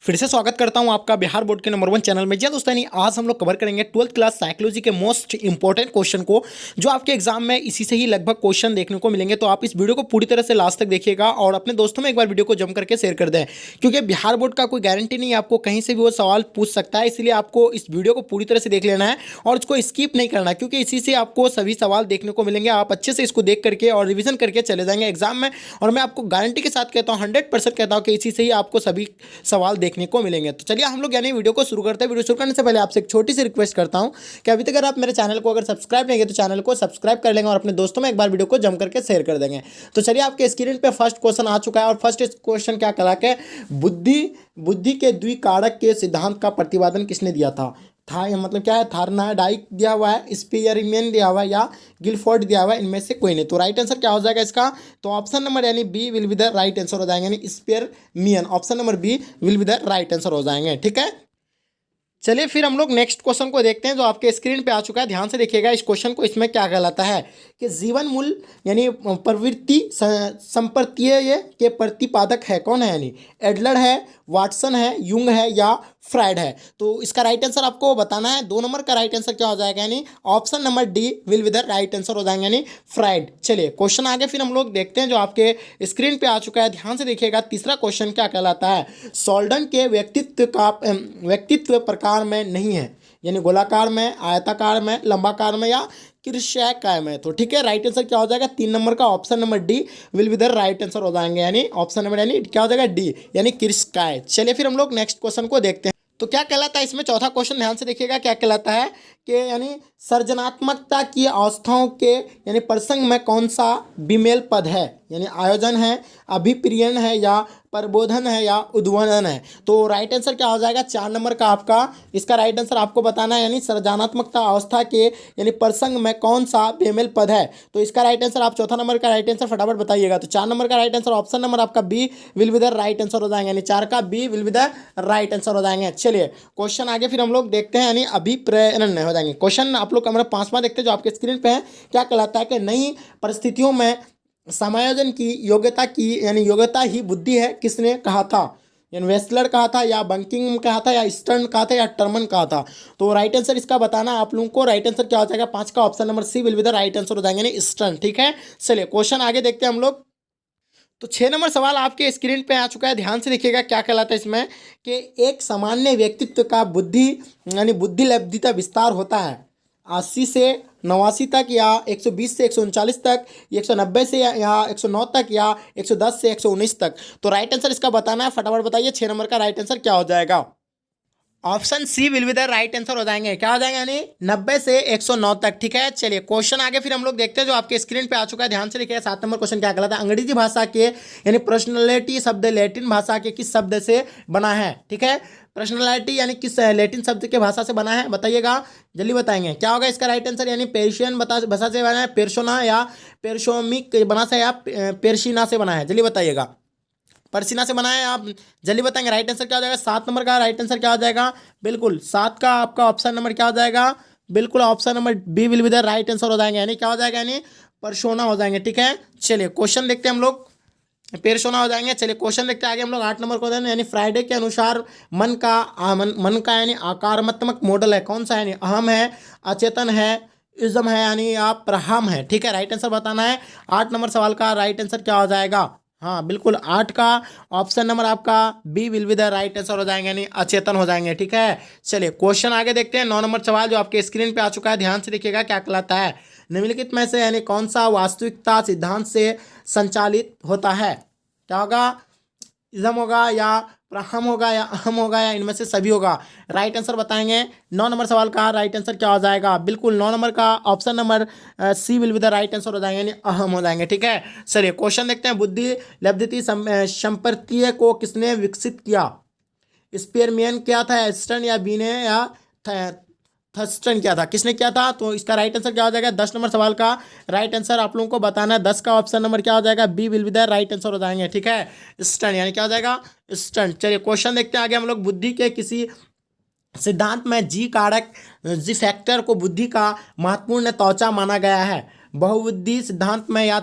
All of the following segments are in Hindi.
फिर से स्वागत करता हूं आपका बिहार बोर्ड के नंबर 1 चैनल में। जी दोस्तों, आज हम लोग कवर करेंगे 12th क्लास साइकोलॉजी के मोस्ट इंपॉर्टेंट क्वेश्चन को, जो आपके एग्जाम में इसी से ही लगभग क्वेश्चन देखने को मिलेंगे। तो आप इस वीडियो को पूरी तरह से लास्ट तक देखिएगा और अपने दोस्तों में एक बार वीडियो को जम करके शेयर कर दें, क्योंकि बिहार बोर्ड का कोई गारंटी नहीं है, आपको कहीं से भी वो सवाल पूछ सकता है। इसलिए आपको इस वीडियो को पूरी तरह से देख लेना है और उसको स्किप नहीं करना, क्योंकि इसी से आपको सभी सवाल देखने को मिलेंगे। आप अच्छे से इसको देख करके और रिविजन करके चले जाएंगे एग्जाम में। और मैं आपको गारंटी के साथ कहता हूँ, 100% कहता हूँ कि इसी से ही आपको सभी सवाल देखने को मिलेंगे। तो चलिए हम लोग वीडियो को शुरू करते हैं। वीडियो शुरू करने से पहले आपसे एक छोटी सी रिक्वेस्ट करता हूं कि अभी तक अगर आप मेरे चैनल को सब्सक्राइब नहीं किए तो चैनल को सब्सक्राइब कर लेंगे और अपने दोस्तों में एक बार वीडियो को जम करके शेयर कर देंगे। तो चलिए, आपके स्क्रीन पे फर्स्ट क्वेश्चन आ चुका है और फर्स्ट क्वेश्चन क्या कहा कि बुद्धि के द्विकारक के सिद्धांत का प्रतिपादन किसने दिया था। मतलब क्या है, थार्नाडाइक दिया हुआ है, स्पीयरमैन दिया हुआ है या गिलफोर्ड दिया हुआ है। इनमें से कोई नहीं। तो राइट आंसर क्या हो जाएगा इसका? तो ऑप्शन नंबर यानी B will be the right answer हो जाएंगे, यानी Spearman. Option number B will be the right answer हो जाएंगे। ठीक है, चलिए फिर हम लोग नेक्स्ट क्वेश्चन को देखते हैं, जो आपके स्क्रीन पे आ चुका है। ध्यान से देखिएगा इस क्वेश्चन को। इसमें क्या कहलाता है कि जीवन मूल यानी प्रवृत्ति संप्रत्यय के प्रतिपादक है कौन है, यानी एडलर है, वाटसन है, युंग है या फ्राइड है। तो इसका राइट आंसर आपको बताना है। 2 नंबर का राइट आंसर क्या हो जाएगा, यानी option number D will be the right answer हो जाएंगे, यानी फ्राइड। चलिए क्वेश्चन आगे फिर हम लोग देखते हैं, जो आपके स्क्रीन पे आ चुका है। ध्यान से देखिएगा, तीसरा क्वेश्चन क्या कहलाता है। सोल्डन के व्यक्तित्व प्रकार में नहीं है, यानी गोलाकार में, आयताकार में, लंबाकार में या किर्शाकाय में। तो ठीक है, राइट आंसर क्या हो जाएगा? 3 नंबर का option number D will be the right answer हो जाएंगे, यानी ऑप्शन नंबर यानी क्या हो जाएगा? डी, यानी किर्शाकाय। चलिए फिर हम लोग नेक्स्ट क्वेश्चन को देखते हैं। तो क्या कहलाता है इसमें चौथा क्वेश्चन, ध्यान से देखिएगा क्या कहलाता है कि यानी सृजनात्मकता की अवस्थाओं के यानी प्रसंग में कौन सा विमेल पद है, यानी आयोजन है, अभिप्रियन है या प्रबोधन है या उद्बोधन है। तो राइट आंसर क्या हो जाएगा? 4 नंबर का आपका इसका राइट आंसर आपको बताना है, यानी सृजनात्मकता अवस्था के यानी प्रसंग में कौन सा विमेल पद है। तो इसका राइट आंसर आप चौथा नंबर का राइट आंसर फटाफट बताइएगा। तो 4 नंबर का राइट आंसर ऑप्शन नंबर आपका B will be the right answer हो जाएंगे, यानी 4 का B will be the right answer हो जाएंगे। चलिए क्वेश्चन आगे फिर हम लोग देखते हैं, यानी अभिप्रेरण हो जाएंगे। क्वेश्चन आप लोग हमारा 5वां देखते हैं, जो आपके स्क्रीन पे है। क्या कहलाता है कि नई परिस्थितियों में समायोजन की यानी योग्यता ही बुद्धि है, किसने कहा था? यानी वेस्लर कहा था या बंकिंग कहा था या स्टर्न कहा था या टर्मन कहा था। तो राइट आंसर इसका बताना आप लोगों को। राइट आंसर क्या हो जाएगा? 5 का option number C will be the right answer हो जाएंगे, यानी स्टर्न। ठीक है, चलिए क्वेश्चन आगे देखते हैं हम लोग। तो 6 नंबर सवाल आपके स्क्रीन पे आ चुका है। ध्यान से देखिएगा क्या कहलाता है इसमें कि एक सामान्य व्यक्तित्व का बुद्धि यानी बुद्धि लब्धिता विस्तार होता है 80 से 89 तक या 120 से 139 तक, 190 से या 109 तक या 110 से 119 तक। तो राइट आंसर इसका बताना है, फटाफट बताइए 6 नंबर का राइट आंसर क्या हो जाएगा? Option C will be the right answer हो जाएंगे। क्या हो जाएंगे, यानी 90 से 109 तक। ठीक है, चलिए क्वेश्चन आगे फिर हम लोग देखते हैं, जो आपके स्क्रीन पे आ चुका है। ध्यान से देखिए 7 नंबर क्वेश्चन क्या कहलाता है। अंग्रेजी भाषा के यानी पर्सनैलिटी शब्द लैटिन भाषा के किस शब्द से बना है? ठीक है, पर्सनैलिटी यानी किस लैटिन शब्द के भाषा से बना है, बताइएगा, जल्दी बताएंगे। क्या होगा इसका राइट आंसर? यानी पेर्शियन भाषा से बना है, पेर्सोना या पेर्सोमिक बना से या पेर्शिना से बना है, जल्दी बताइएगा। परसीना से बना है, आप जल्दी बताएंगे। राइट आंसर क्या हो जाएगा? 7 नंबर का राइट आंसर क्या हो जाएगा? बिल्कुल 7 का आपका ऑप्शन नंबर क्या हो जाएगा? बिल्कुल option number B will be the right answer हो जाएंगे, यानी क्या हो जाएगा? यानी परसोना हो जाएंगे। ठीक है, चलिए क्वेश्चन देखते हैं हम लोग। पेरसोना हो जाएंगे। चलिए क्वेश्चन देखते हैं आगे हम लोग। 8 नंबर क्वेश्चन, यानी फ्राइडे के अनुसार मन का यानी आकारात्मक मॉडल है कौन सा? यानी अहम है, अचेतन है, इज्म है, यानी आप प्रहम है। ठीक है, राइट आंसर बताना है। 8 नंबर सवाल का राइट आंसर क्या हो जाएगा? हाँ बिल्कुल 8 का ऑप्शन नंबर आपका B will be the right answer हो जाएंगे, यानी अचेतन हो जाएंगे। ठीक है, चलिए क्वेश्चन आगे देखते हैं। 9 नंबर सवाल जो आपके स्क्रीन पे आ चुका है। ध्यान से देखिएगा क्या कहलाता है। निम्नलिखित में से यानी कौन सा वास्तविकता सिद्धांत से संचालित होता है? क्या होगा? इज्म होगा या प्रहम होगा या अहम होगा या इनमें से सभी होगा? राइट आंसर बताएंगे। 9 नंबर सवाल का राइट आंसर क्या हो जाएगा? बिल्कुल 9 नंबर का option number C will be the right answer हो जाएंगे, यानी अहम हो जाएंगे। ठीक है, चलिए क्वेश्चन देखते हैं। बुद्धि लब्धि संप्रत्यय को किसने विकसित किया? स्पेयरमैन क्या था, एस्टन या बीने या थर्स्टन क्या था, किसने किया था? तो इसका राइट आंसर क्या हो जाएगा? 10 नंबर सवाल का राइट आंसर आप लोगों को बताना है। 10 का ऑप्शन नंबर क्या हो जाएगा? B will be the right answer हो जाएंगे। ठीक है, स्टन यानी क्या हो जाएगा? स्टन। चलिए क्वेश्चन देखते हैं आगे हम लोग। बुद्धि के किसी सिद्धांत में जी कारक जी फैक्टर को बुद्धि का महत्वपूर्ण तोचा माना गया है? बहुबुद्धि सिद्धांत में या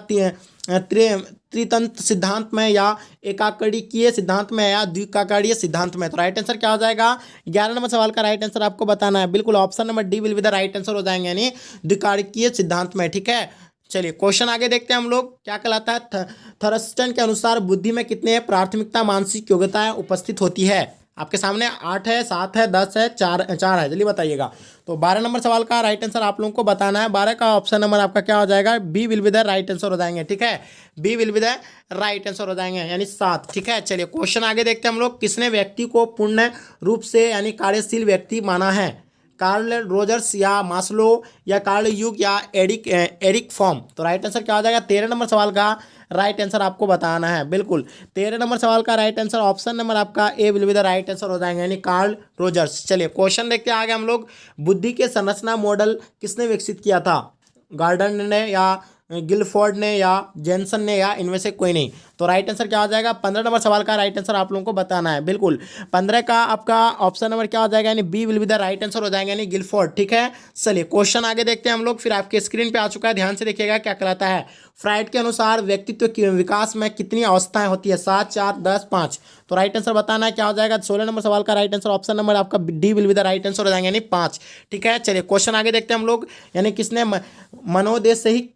त्रितंत्र सिद्धांत में या एकाकड़िकीय सिद्धांत में या द्विकाकड़ीय सिद्धांत में। तो राइट आंसर क्या हो जाएगा? 11 नंबर सवाल का राइट आंसर आपको बताना है। बिल्कुल option number D will be the right answer हो जाएंगे, यानी द्विकाकड़ीय सिद्धांत में। ठीक है, चलिए क्वेश्चन आगे देखते हैं हम लोग। क्या कहलाता है? थर्स्टन के अनुसार बुद्धि में कितने प्राथमिकता मानसिक योग्यताएं उपस्थित होती है? आपके सामने 8 है, 7 है, 10 है, 4 है, जल्दी बताइएगा। तो 12 नंबर सवाल का राइट आंसर आप लोगों को बताना है। 12 का ऑप्शन नंबर आपका क्या हो जाएगा? B will be the right answer हो जाएंगे। ठीक है, B will be the right answer हो जाएंगे, यानी 7। ठीक है, चलिए क्वेश्चन आगे देखते हैं हम लोग। किसने व्यक्ति को पूर्ण रूप से यानी कार्यशील व्यक्ति माना है? कार्ल रोजर्स या मास्लो या कार्ल युग या एरिक फॉर्म? तो राइट आंसर क्या हो जाएगा? 13 नंबर सवाल का राइट आंसर आपको बताना है। बिल्कुल 13 नंबर सवाल का राइट आंसर ऑप्शन नंबर आपका A will be the right answer हो जाएंगे, यानी कार्ल रोजर्स। चलिए क्वेश्चन देखते हैं आगे हम लोग। बुद्धि के संरचना मॉडल किसने विकसित किया था? गार्डन ने या गिलफोर्ड ने या जेनसन ने या इनमें से कोई नहीं? तो राइट आंसर क्या हो जाएगा? 15 नंबर सवाल का राइट आंसर आप लोगों को बताना है। बिल्कुल 15 का आपका ऑप्शन नंबर क्या हो जाएगा? यानी B will be the right answer हो जाएगा, यानी गिलफोर्ड। ठीक है, चलिए क्वेश्चन आगे देखते हैं हम लोग। फिर आपके स्क्रीन पे आ चुका है, ध्यान से देखिएगा क्या कहलाता है। फ्राइड के अनुसार व्यक्तित्व के विकास में कितनी अवस्थाएं होती है? 7, 4, 10, 5? तो राइट आंसर बताना है, क्या हो जाएगा? 16 नंबर सवाल का राइट आंसर ऑप्शन नंबर आपका D will be the right answer हो जाएंगे, यानी 5। ठीक है, चलिए क्वेश्चन आगे देखते हैं हम लोग। यानी किसने मनोदेश से ही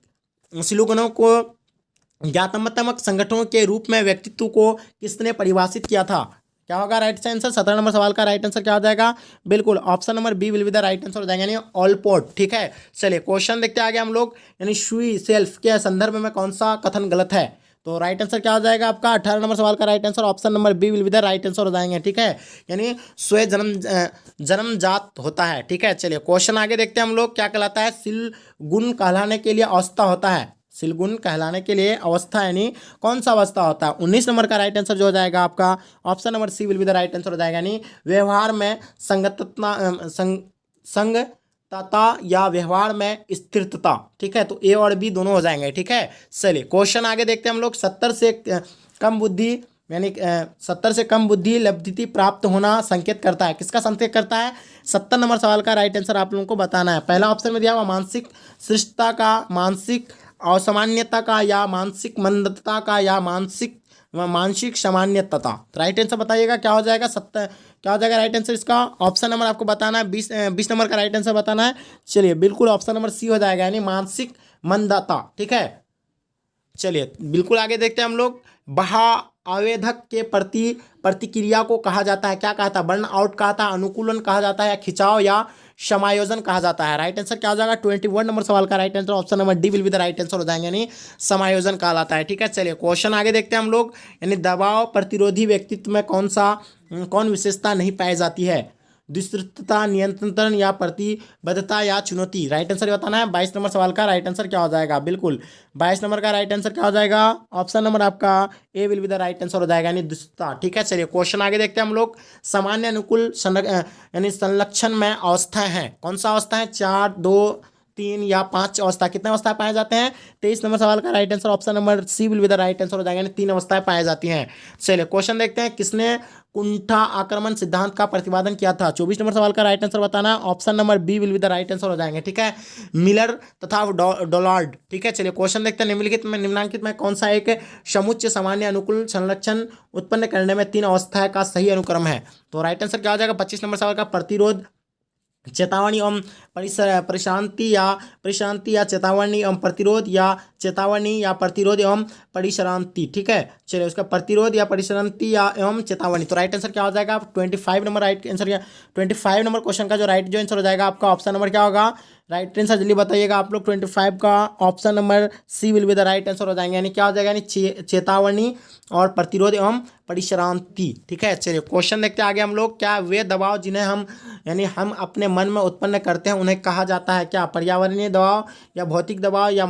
स्लोगनों को ज्ञातनात्मक संगठनों के रूप में व्यक्तित्व को किसने परिभाषित किया था? क्या होगा राइट आंसर? 17 नंबर सवाल का राइट आंसर क्या हो जाएगा? बिल्कुल option number B will be the right answer हो जाएगा, यानी ऑलपोर्ट। ठीक है, चलिए क्वेश्चन देखते हैं आगे हम लोग। यानी शुई सेल्फ के संदर्भ में कौन सा कथन गलत है? तो राइट आंसर क्या हो जाएगा आपका? 18 नंबर सवाल का right answer option number B will be the right answer हो जाएंगे। ठीक है, यानी स्वयं जन्मजात होता है। ठीक है, चलिए क्वेश्चन आगे देखते हैं हम लोग। क्या कहलाता है? शील गुण कहलाने के लिए अवस्था होता है। शील गुण कहलाने के लिए अवस्था यानी कौन सा अवस्था होता है? 19 नंबर का राइट आंसर जो हो जाएगा आपका option number C will be the right answer हो जाएगा, यानी व्यवहार में संगतता या व्यवहार में स्थिरता। ठीक है, तो ए और बी दोनों हो जाएंगे। ठीक है, चलिए क्वेश्चन आगे देखते हैं हम लोग। 70 से कम बुद्धि यानी 70 से कम बुद्धि लब्धि प्राप्त होना संकेत करता है, किसका संकेत करता है? 70 नंबर सवाल का राइट आंसर आप लोगों को बताना है। पहला ऑप्शन में दिया हुआ मानसिक श्रेष्ठता का, मानसिक असामान्यता का, या मानसिक मंदता का, या मानसिक सामान्यता। तो राइट आंसर बताइएगा क्या हो जाएगा? 70 क्या हो जाएगा राइट आंसर इसका? ऑप्शन नंबर आपको बताना है, 20 नंबर का राइट आंसर बताना है। चलिए बिल्कुल ऑप्शन नंबर सी हो जाएगा, यानी मानसिक मंदता। ठीक है, चलिए बिल्कुल आगे देखते हैं हम लोग। बहा आवेदक के प्रति प्रतिक्रिया को कहा जाता है, क्या कहा था? बर्न आउट कहा था, अनुकूलन कहा जाता है, या खिंचाव या समायोजन कहा जाता है? राइट आंसर क्या हो जाएगा? 21 नंबर सवाल का right answer option number D will be the right answer हो जाएंगे, यानी समायोजन कहलाता है। ठीक है, चलिए क्वेश्चन आगे देखते हैं हम लोग। यानी दबाव प्रतिरोधी व्यक्तित्व में कौन विशेषता नहीं पाई जाती है? विस्तृतता, नियंत्रण या प्रतिबद्धता या चुनौती? राइट आंसर बताना है। 22 नंबर सवाल का राइट आंसर क्या हो जाएगा? बिल्कुल 22 नंबर का राइट आंसर क्या हो जाएगा? ऑप्शन नंबर आपका A will be the right answer हो जाएगा, यानी विस्तृतता। ठीक है, चलिए क्वेश्चन आगे देखते हैं हम लोग। सामान्य अनुकूल यानी संलक्षण में अवस्थाएं हैं, कौन सा अवस्था है? 4, 2, 3 या 5 अवस्था? कितने अवस्थाएं पाए जाते हैं? 23 नंबर सवाल का right answer option number C will be the right answer हो जाएगा, यानी 3 अवस्थाएं पाई जाती हैं। चलिए क्वेश्चन देखते हैं। किसने कुंठा आक्रमण सिद्धांत का प्रतिपादन किया था? 24 नंबर सवाल का राइट आंसर बताना, option number B will be the right answer हो जाएंगे। ठीक है, मिलर तथा डोलार्ड। ठीक है, चलिए क्वेश्चन देखते हैं। निम्नलिखित में कौन सा एक समुच्चय सामान्य अनुकूल संरक्षण उत्पन्न करने में 3 अवस्थाएं का सही अनुक्रम है? तो राइट आंसर क्या हो जाएगा? 25 नंबर सवाल का प्रतिरोध, चेतावनी एवं परिशांति या चेतावनी एवं प्रतिरोध, या चेतावनी या प्रतिरोध एवं परिशांति। ठीक है, चलिए उसका प्रतिरोध या परिशांति या एवं चेतावनी। तो राइट आंसर क्या हो जाएगा? 25 नंबर राइट आंसर, या 25 नंबर क्वेश्चन का जो राइट आंसर हो जाएगा आपका ऑप्शन नंबर क्या होगा? राइट आंसर जल्दी बताइएगा आप लोग। 25 का option number C will be the right answer हो जाएंगे, यानी क्या हो जाएगा? यानी चेतावनी और प्रतिरोध एवं परिश्रांति। ठीक है, चलिए क्वेश्चन देखते हैं आगे हम लोग। क्या वे दबाव जिन्हें हम अपने मन में उत्पन्न करते हैं उन्हें कहा जाता है क्या? पर्यावरणीय दबाव, या भौतिक दबाव, या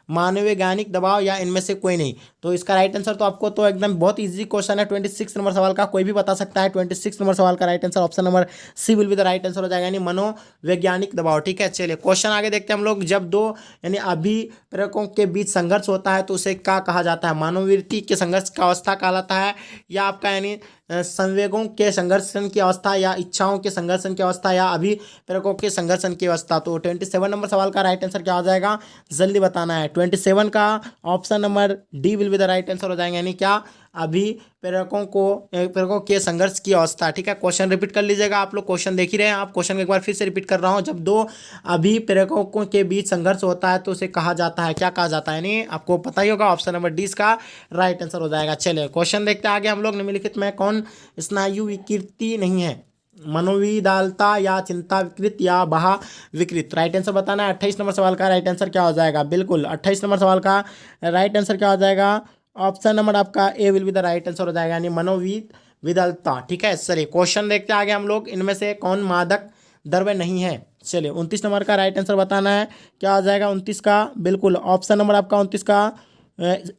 मानववैज्ञानिक दबाव, या इनमें से कोई नहीं? तो इसका राइट आंसर तो आपको तो एकदम बहुत इजी क्वेश्चन है। 26 नंबर सवाल का कोई भी बता सकता है। 26 नंबर सवाल का right answer option number C will be the right answer हो जाएगा, यानी मनोवैज्ञानिक दबाव। ठीक है, चलिए क्वेश्चन आगे देखते हैं हम लोग। जब 2 यानी अभिप्रेरकों के बीच संघर्ष होता है तो उसे क्या कहा जाता है? मनोवृत्ति के संघर्ष का अवस्था कहलाता है, या आपका यानी संवेगों के संघर्षण की अवस्था या इच्छाओं के संघर्षण की अवस्था या अभिप्रेरकों के संघर्षण की अवस्था। तो 27 नंबर सवाल का राइट आंसर क्या हो जाएगा, जल्दी बताना है। 27 का option number D will be the right answer हो जाएगा, यानी क्या, प्रेरकों के संघर्ष की अवस्था। ठीक है, क्वेश्चन रिपीट कर लीजिएगा, आप लोग क्वेश्चन देख ही रहे हैं, आप क्वेश्चन को एक बार फिर से रिपीट कर रहा हूँ। जब दो अभिप्रेरकों के बीच संघर्ष होता है तो उसे कहा जाता है, क्या कहा जाता है, यानी आपको पता ही होगा, ऑप्शन नंबर डी इसका राइट आंसर हो जाएगा। चलिए क्वेश्चन देखते हैं आगे हम लोग। निम्नलिखित में कौन स्नायु विकृति नहीं है, मनोविदालता या चिंता विकृत या बहा विकृत। राइट आंसर बताना है। 28 नंबर सवाल का राइट आंसर क्या हो जाएगा, बिल्कुल 28 नंबर सवाल का राइट आंसर क्या हो जाएगा, ऑप्शन नंबर आपका A will be the right answer हो जाएगा, यानी मनोविदालता। ठीक है, चलिए क्वेश्चन देखते हैं आगे हम लोग। इनमें से कौन मादक द्रव्य नहीं है। चलिए 29 नंबर का राइट आंसर बताना है, क्या हो जाएगा 29 का, बिल्कुल ऑप्शन नंबर आपका 29 का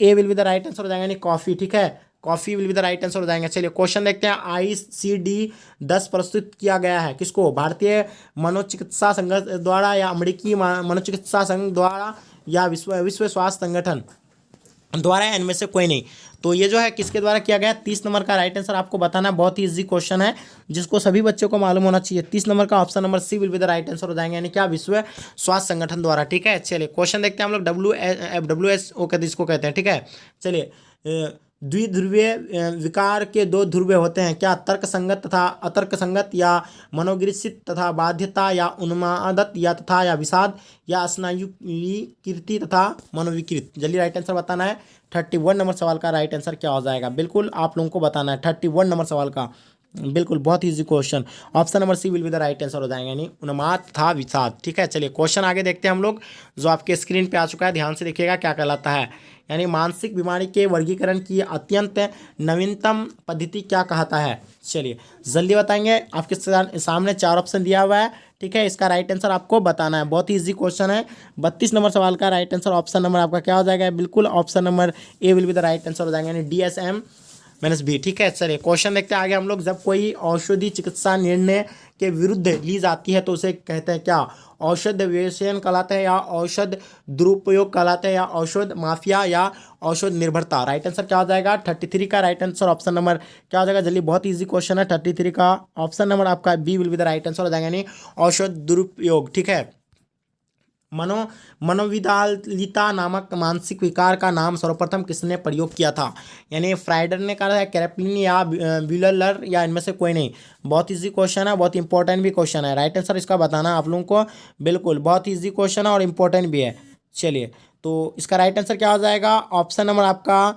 A will be the right answer हो जाएगा, यानी कॉफ़ी। ठीक है, coffee will be the right answer हो जाएंगे। चलिए क्वेश्चन देखते हैं। ICD-10 प्रस्तुत किया गया है किसको, भारतीय मनोचिकित्सा संघ द्वारा या अमेरिकी मनोचिकित्सा संघ द्वारा या विश्व स्वास्थ्य संगठन द्वारा, या इनमें से कोई नहीं। तो ये जो है किसके द्वारा किया गया, 30 नंबर का राइट आंसर आपको बताना है। बहुत ही इजी क्वेश्चन है जिसको सभी बच्चों को मालूम होना चाहिए। 30 नंबर का option number C will be the right answer हो जाएंगे, यानी क्या, विश्व स्वास्थ्य संगठन द्वारा। ठीक है, चलिए क्वेश्चन देखते हैं हम लोग। WHO कहते इसको कहते हैं। ठीक है, चलिए द्विध्रुवीय विकार के दो ध्रुव होते हैं, क्या, तर्क संगत तथा अतर्क संगत, या मनोग्रसित तथा बाध्यता, या उन्मादत या विषाद, या स्नायुविकृति तथा मनोविकृत। जल्दी राइट आंसर बताना है। 31 नंबर सवाल का राइट आंसर क्या हो जाएगा, बिल्कुल आप लोगों को बताना है। 31 नंबर सवाल का बिल्कुल बहुत easy question, option number C will be the right answer हो जाएगा, यानी उन्माद था विषाद। ठीक है, चलिए क्वेश्चन आगे देखते हैं हम लोग, जो आपके स्क्रीन पे आ चुका है, ध्यान से देखिएगा क्या कहलाता है, यानी मानसिक बीमारी के वर्गीकरण की अत्यंत नवीनतम पद्धति क्या कहता है। चलिए जल्दी बताएंगे, आपके सामने 4 ऑप्शन दिया हुआ है। ठीक है, इसका राइट आंसर आपको बताना है, बहुत ही इजी क्वेश्चन है। 32 नंबर सवाल का राइट आंसर ऑप्शन नंबर आपका क्या हो जाएगा, बिल्कुल option number A will be the right answer हो जाएगा, यानी DSM-B। ठीक है, चलिए क्वेश्चन देखते हैं आगे हम लोग। जब कोई औषधि चिकित्सा निर्णय के विरुद्ध ली जाती है तो उसे कहते हैं क्या, औषध व्यसन कहलाते हैं, या औषध दुरुपयोग कहलाते हैं, या औषध माफिया, या औषध निर्भरता। राइट आंसर क्या हो जाएगा, 33 का राइट आंसर ऑप्शन नंबर क्या हो जाएगा, जल्दी, बहुत इजी क्वेश्चन है। 33 का ऑप्शन नंबर आपका B will be the right answer हो जाएगा, यानी औषध दुरुपयोग। ठीक है, मनोविदालिता नामक मानसिक विकार का नाम सर्वप्रथम किसने प्रयोग किया था, यानी फ्राइडर ने कहा है, कैरेपलिन या ब्यूलर, या इनमें से कोई नहीं। बहुत इजी क्वेश्चन है, बहुत इंपॉर्टेंट भी क्वेश्चन है। राइट आंसर इसका बताना है आप लोगों को, बिल्कुल बहुत इजी क्वेश्चन है और इम्पोर्टेंट भी है। चलिए तो इसका राइट आंसर क्या हो जाएगा, ऑप्शन नंबर आपका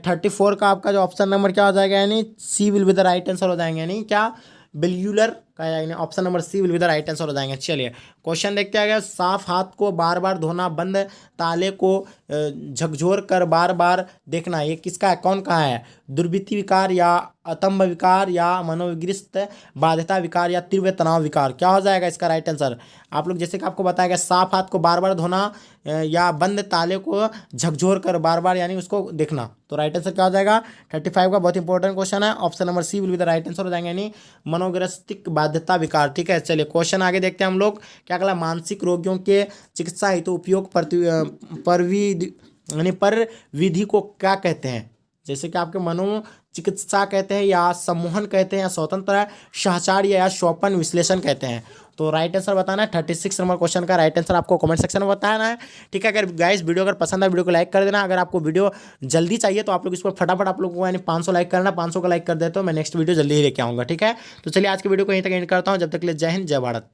34 का आपका जो ऑप्शन नंबर क्या हो जाएगा, यानी C will be the right answer हो जाएंगे, यानी क्या, बिल्यूलर का, यानी option number C will be the right answer हो जाएंगे। चलिए क्वेश्चन देखते हैं। साफ हाथ को बार बार धोना, बंद ताले को झकझोर कर बार बार देखना, ये किसका है, कौन का है, दुर्वृत्ति विकार, या अतंब विकार, या मनोविग्रस्त बाध्यता विकार, या तीव्र तनाव विकार। क्या हो जाएगा इसका राइट आंसर, आप लोग जैसे कि आपको बताया गया, साफ हाथ को बार बार धोना या बंद ताले को झकझोर कर बार बार, यानी उसको देखना। तो राइट आंसर क्या हो जाएगा, 35 का बहुत इंपॉर्टेंट क्वेश्चन है, option number C will be the right answer हो जाएंगे, यानी मनोग्रस्तिक बाध्यता विकार। ठीक है, चलिए क्वेश्चन आगे देखते हैं हम लोग। क्या कहला, मानसिक रोगियों के चिकित्सा हेतु उपयोग पर विधि को क्या कहते हैं, जैसे कि आपके मनोचिकित्सा कहते हैं, या सम्मोहन कहते हैं, या स्वतंत्र सहचार, या स्वपन विश्लेषण कहते हैं। तो राइट आंसर बताना है। 36 नंबर क्वेश्चन का राइट आंसर आपको कमेंट सेक्शन में बताना है। ठीक है, अगर गाइस वीडियो अगर पसंद है, वीडियो को लाइक कर देना। अगर आपको वीडियो जल्दी चाहिए तो आप लोग इस पर फटाफट आप लोगों को यानी 500 लाइक करना, 500 का लाइक कर देते हो, मैं नेक्स्ट वीडियो जल्दी ही लेके आऊँगा। ठीक है, तो चलिए आज की वीडियो को यहीं तक एंड करता हूँ। जब तक के लिए जय हिंद, जय भारत।